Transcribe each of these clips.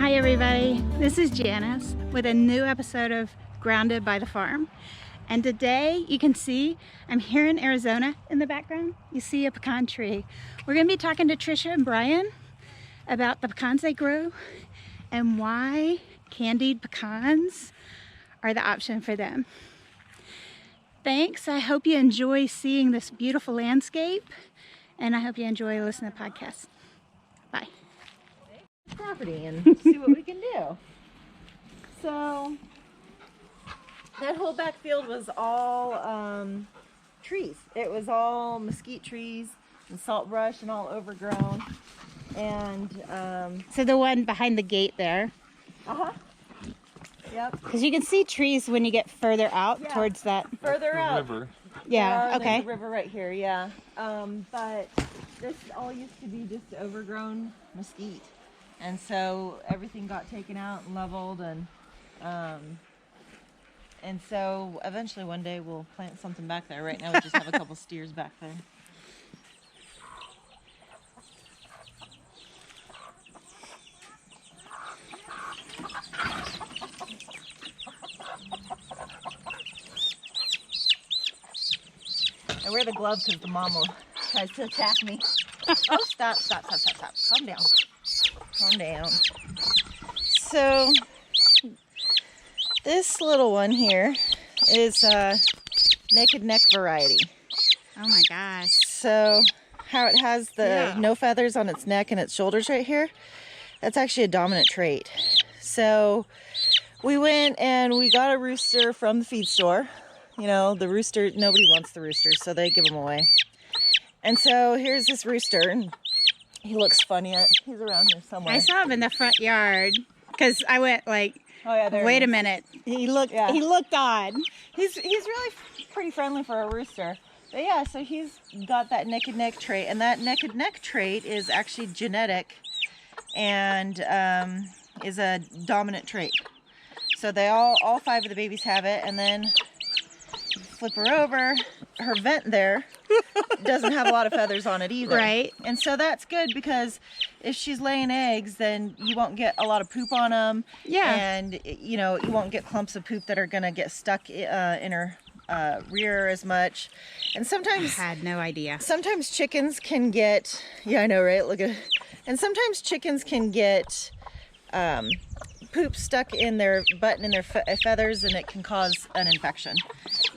Hi everybody, this is Janice with a new episode of Grounded by the Farm. And today you can see I'm here in Arizona in the background. You see a pecan tree. We're going to be talking to Tricia and Brian about the pecans they grow and why candied pecans are the option for them. Thanks. I hope you enjoy seeing this beautiful landscape, and I hope you enjoy listening to podcasts. Bye. Property and see what we can do. So that whole backfield was all trees. It was all mesquite trees and salt brush and all overgrown. And So the one behind the gate there. Yep. Because you can see trees when you get further out towards that. Further out. River. Yeah, okay. There's a river right here, yeah. But this all used to be just overgrown mesquite. And so everything got taken out and leveled, and so eventually one day we'll plant something back there. Right now we just have a couple steers back there. I wear the glove because the mom tries to attack me. Oh, stop. Calm down. Calm down. So this little one here is naked neck variety. Oh my gosh. So how it has the no feathers on its neck and its shoulders right here, that's actually a dominant trait. So we went and we got a rooster from the feed store. You know, the rooster, nobody wants the roosters, so they give them away. And so here's this rooster, and he looks funny. He's around here somewhere. I saw him in the front yard because I went like, oh, yeah, there wait a minute. He looked odd. He's really pretty friendly for a rooster. But yeah, so he's got that naked neck trait, and that naked neck trait is actually genetic and is a dominant trait. So they all five of the babies have it, and then flip her over, her vent there doesn't have a lot of feathers on it either. Right. And so that's good because if she's laying eggs, then you won't get a lot of poop on them. Yeah. And, you know, you won't get clumps of poop that are going to get stuck in her rear as much. And sometimes... I had no idea. Sometimes chickens can get... Yeah, I know, right? Look at... And sometimes chickens can get... poop stuck in their butt and in their feathers, and it can cause an infection.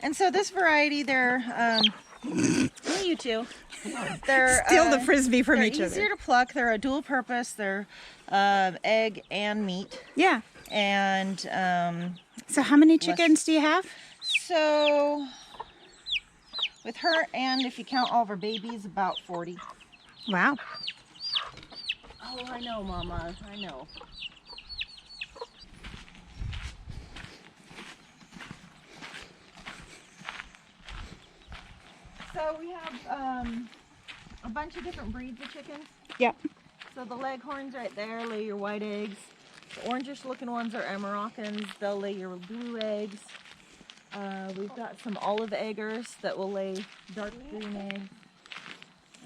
And so this variety, they're you two. They're Steal the frisbee from each other. They're easier to pluck. They're a dual purpose. They're egg and meat. Yeah. And so how many chickens do you have? So with her, and if you count all of her babies, about 40. Wow. Oh, I know, Mama. I know. So we have a bunch of different breeds of chickens. Yep. So the leghorns right there lay your white eggs. The orangish looking ones are Amarokans. They'll lay your blue eggs. We've got some olive eggers that will lay dark green eggs.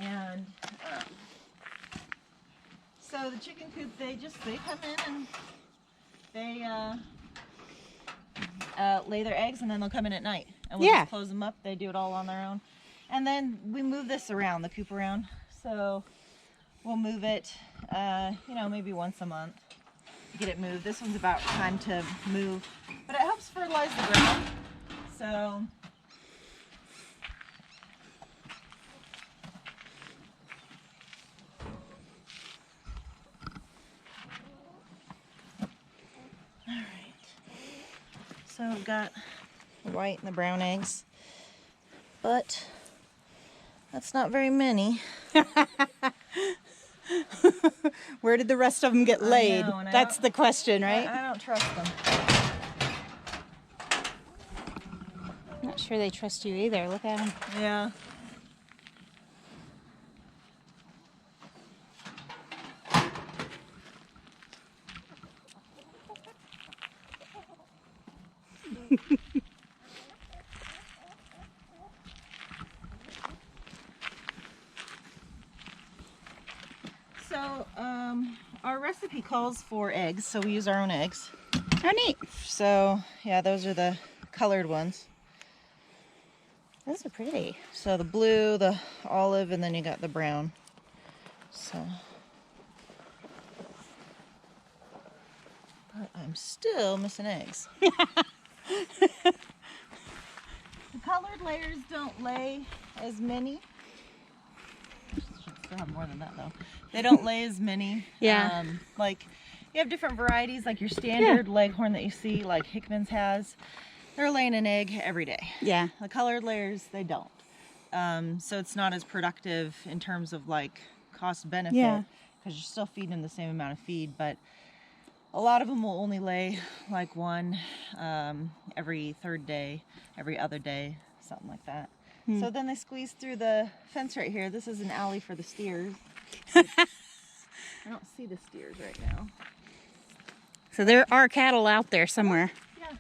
And so the chicken coop, they come in and they lay their eggs, and then they'll come in at night. And we'll just close them up. They do it all on their own. And then we move this around, the coop around. So we'll move it, you know, maybe once a month to get it moved. This one's about time to move, but it helps fertilize the ground. So all right. So we've got the white and the brown eggs, but that's not very many. Where did the rest of them get laid? That's the question, right? I don't trust them. I'm not sure they trust you either. Look at them. Yeah. So Our recipe calls for eggs, so we use our own eggs. Oh, neat. So, yeah, those are the colored ones. Those are pretty. So the blue, the olive, and then you got the brown. So, but I'm still missing eggs. The colored layers don't lay as many. Should still have more than that though. They don't lay as many. Yeah. Like you have different varieties, like your standard leghorn that you see, like Hickman's has. They're laying an egg every day. Yeah. The colored layers, they don't. So it's not as productive in terms of like cost benefit, because you're still feeding them the same amount of feed, but a lot of them will only lay like one every third day, every other day, something like that. So then they squeeze through the fence right here. This is an alley for the steers. I don't see the steers right now. So there are cattle out there somewhere. Yeah.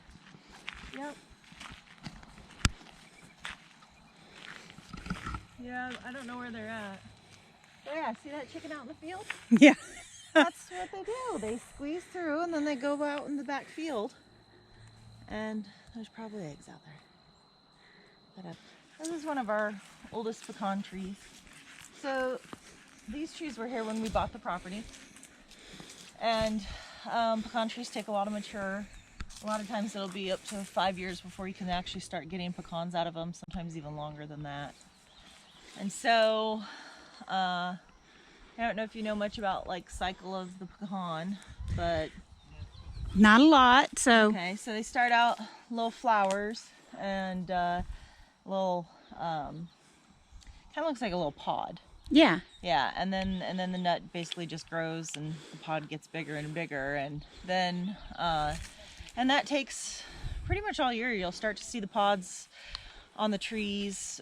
Yep. Yeah, I don't know where they're at. But yeah, see that chicken out in the field? Yeah. That's what they do. They squeeze through and then they go out in the back field. And there's probably eggs out there. But, this is one of our oldest pecan trees. So these trees were here when we bought the property. And pecan trees take a lot to mature. A lot of times it'll be up to 5 years before you can actually start getting pecans out of them, sometimes even longer than that. And so, I don't know if you know much about like cycle of the pecan, but Not a lot, so. okay, so they start out little flowers and little kind of looks like a little pod. Yeah. Yeah, and then the nut basically just grows and the pod gets bigger and bigger, and then and that takes pretty much all year. You'll start to see the pods on the trees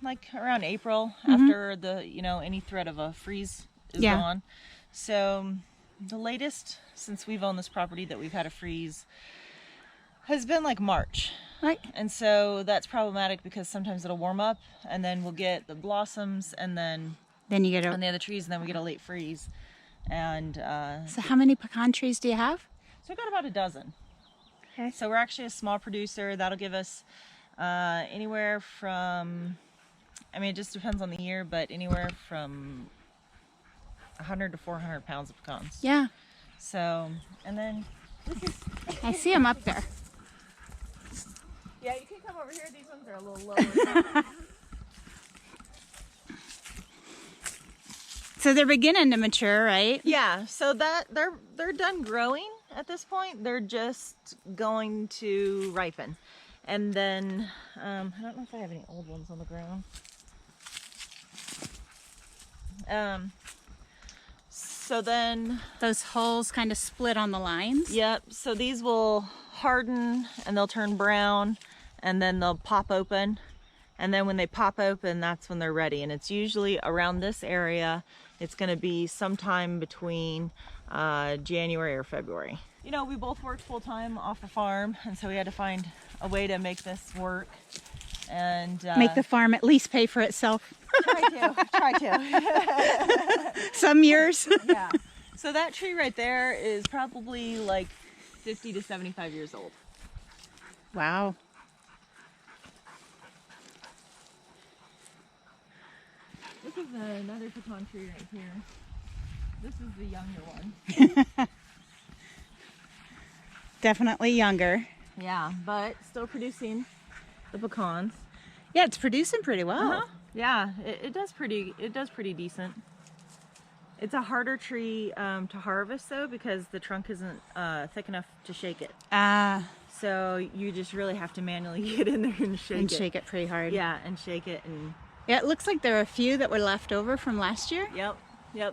like around April, after the any threat of a freeze is gone. So the latest since we've owned this property that we've had a freeze has been like March. Right. And so that's problematic because sometimes it'll warm up and then we'll get the blossoms and then you get on the other trees, and then we get a late freeze. And So how many pecan trees do you have? so we've got about a dozen. Okay. So we're actually a small producer. That'll give us anywhere from, I mean, it just depends on the year, but anywhere from 100 to 400 pounds of pecans. Yeah. So, and then this is, I see them up there. yeah, you can come over here. These ones are a little lower. So they're beginning to mature, right? Yeah, so that they're done growing at this point. They're just going to ripen. And then, I don't know if I have any old ones on the ground. So then, Those holes kind of split on the lines. yep, so these will harden and they'll turn brown and then they'll pop open. And then when they pop open, that's when they're ready. And it's usually around this area. It's gonna be sometime between January or February. You know, we both worked full time off the farm, and so we had to find a way to make this work. And Make the farm at least pay for itself. try to. Some years. Yeah. So that tree right there is probably like 50 to 75 years old. Wow. This is another pecan tree right here. This is the younger one. Definitely younger. Yeah, but still producing the pecans. Yeah, it's producing pretty well. Yeah, it does pretty decent. It's a harder tree to harvest though, because the trunk isn't thick enough to shake it. So you just really have to manually get in there and shake it. And shake it pretty hard. Yeah, and shake it. And Yeah, it looks like there are a few that were left over from last year. Yep,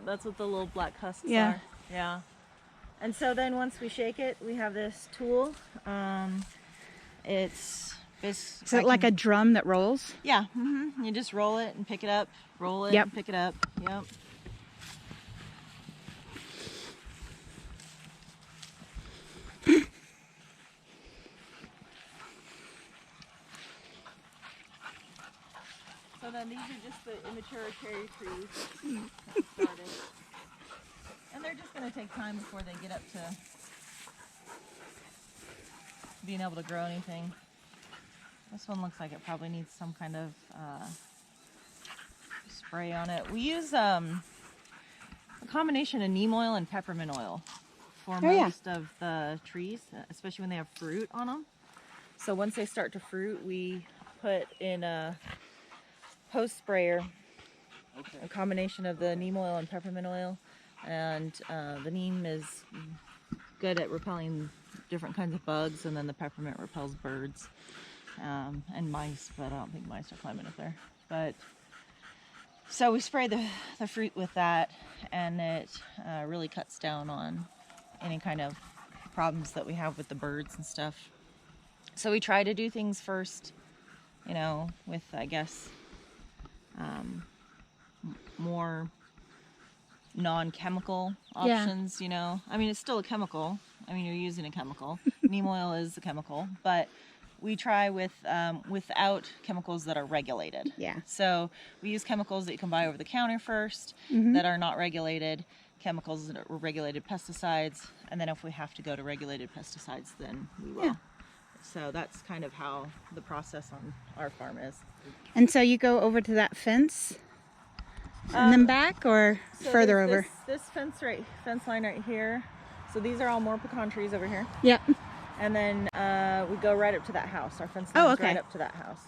that's what the little black husks Yeah. are. Yeah. And so then once we shake it, we have this tool. It's Is it like a drum that rolls? Yeah. You just roll it and pick it up, roll it Yep. and pick it up. Yep. So then these are just the immature cherry trees that started. And they're just going to take time before they get up to being able to grow anything. This one looks like it probably needs some kind of spray on it. We use a combination of neem oil and peppermint oil for most of the trees, especially when they have fruit on them. So once they start to fruit, we put in a hose sprayer a combination of the neem oil and peppermint oil, and the neem is good at repelling different kinds of bugs, and then the peppermint repels birds and mice, but I don't think mice are climbing up there. But so we spray the fruit with that, and it really cuts down on any kind of problems that we have with the birds and stuff. So we try to do things first, you know, with, I guess, more non-chemical options, you know. I mean, it's still a chemical. I mean, you're using a chemical. Neem oil is a chemical, but we try with without chemicals that are regulated. Yeah. So we use chemicals that you can buy over the counter first, that are not regulated, chemicals that are regulated pesticides, and then if we have to go to regulated pesticides, then we will. Yeah. So that's kind of how the process on our farm is. And so you go over to that fence and then back, or so further over? This fence line right here. So these are all more pecan trees over here. Yep. And then we go right up to that house. Our fence line is right up to that house.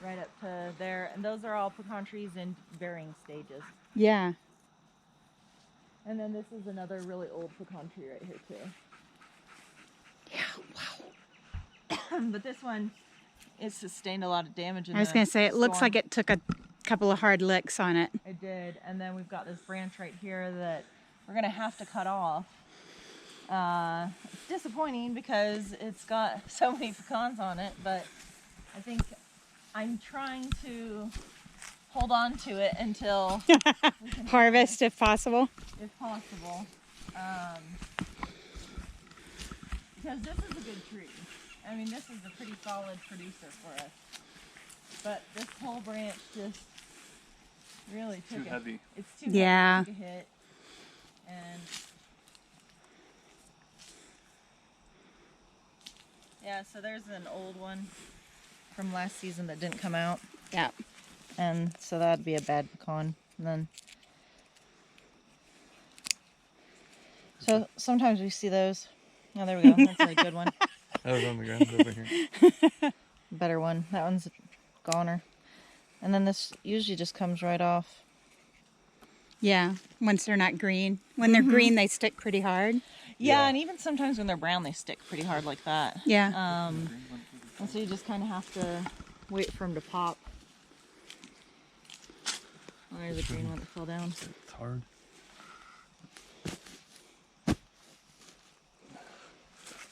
Right up to there. And those are all pecan trees in varying stages. Yeah. And then this is another really old pecan tree right here too. Yeah, wow. But this one, it sustained a lot of damage in I was going to say, it looks like it took a couple of hard licks on it. It did. And then we've got this branch right here that we're going to have to cut off. It's disappointing because it's got so many pecans on it, but I think I'm trying to hold on to it until we can harvest if possible. If possible. Because this is a good tree. I mean, this is a pretty solid producer for us. But this whole branch just really took heavy. It's too heavy to hit. And yeah, so there's an old one from last season that didn't come out. Yeah. And so that'd be a bad pecan. And then so sometimes we see those. Oh, there we go. That's a good one. That was on the ground over here. Better one. That one's a goner. And then this usually just comes right off. Yeah, once they're not green. When they're green, they stick pretty hard. Yeah, and even sometimes when they're brown, they stick pretty hard like that. Yeah. And so you just kind of have to wait for them to pop. Oh, there's a green one that fell down. It's hard.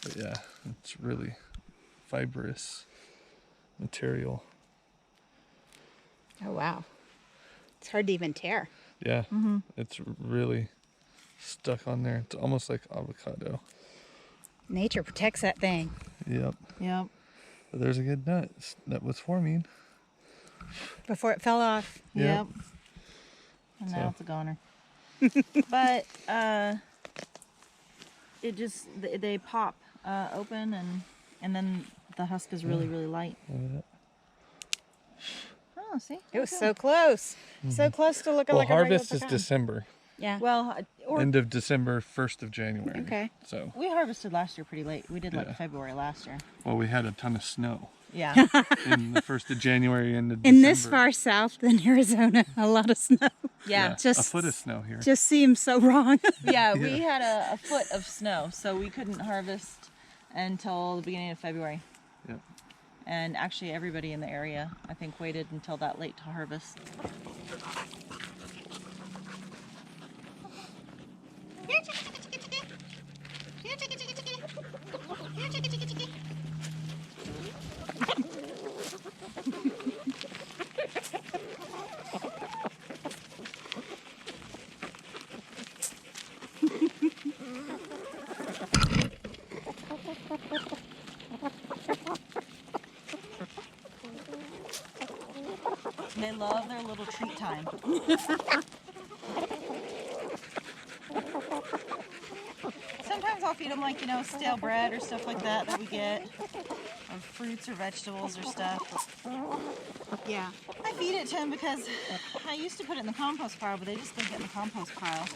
But yeah, it's really fibrous material. Oh, wow. It's hard to even tear. Yeah, it's really stuck on there. It's almost like avocado. Nature protects that thing. Yep. Yep. But there's a good nut that was forming. Before it fell off. Yep. And now it's a goner. But it just, they pop open, and then the husk is really, really light. Look at that. Oh, see? It was so close. So close to looking like a regular harvest is pecan. December. Yeah. Well, End of December, 1st of January. Okay. So. we harvested last year pretty late. We did like February last year. Well, we had a ton of snow. Yeah. In the 1st of January and December. In this far south in Arizona, a lot of snow. Yeah. Just a foot of snow here. Just seems so wrong. Yeah, we had a foot of snow, so we couldn't harvest until the beginning of February. Yep. And actually everybody in the area, I think, waited until that late to harvest. They love their little treat time. feed them like, stale bread or stuff like that we get, or fruits or vegetables or stuff. Yeah. I feed it to them because I used to put it in the compost pile, but they just don't get in the compost pile,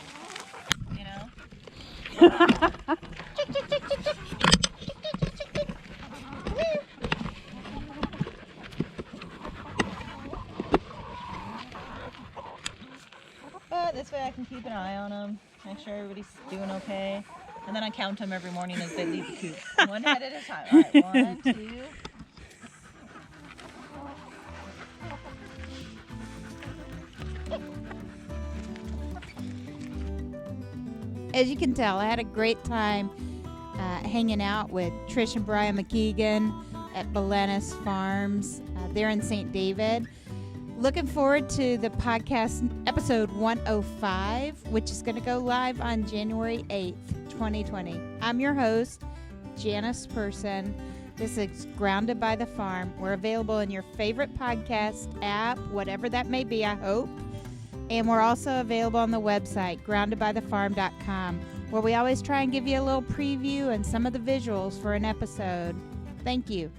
But this way I can keep an eye on them, make sure everybody's doing okay. And then I count them every morning as they leave the coop. One head at a time. All right, 1, 2. As you can tell, I had a great time hanging out with Trish and Brian McKeighen at Belenus Farms. They're in St. David. Looking forward to the podcast episode 105, which is going to go live on January 8th, 2020. I'm your host, Janice Person. This is Grounded by the Farm. We're available in your favorite podcast app, whatever that may be, I hope. And we're also available on the website, groundedbythefarm.com, where we always try and give you a little preview and some of the visuals for an episode. Thank you.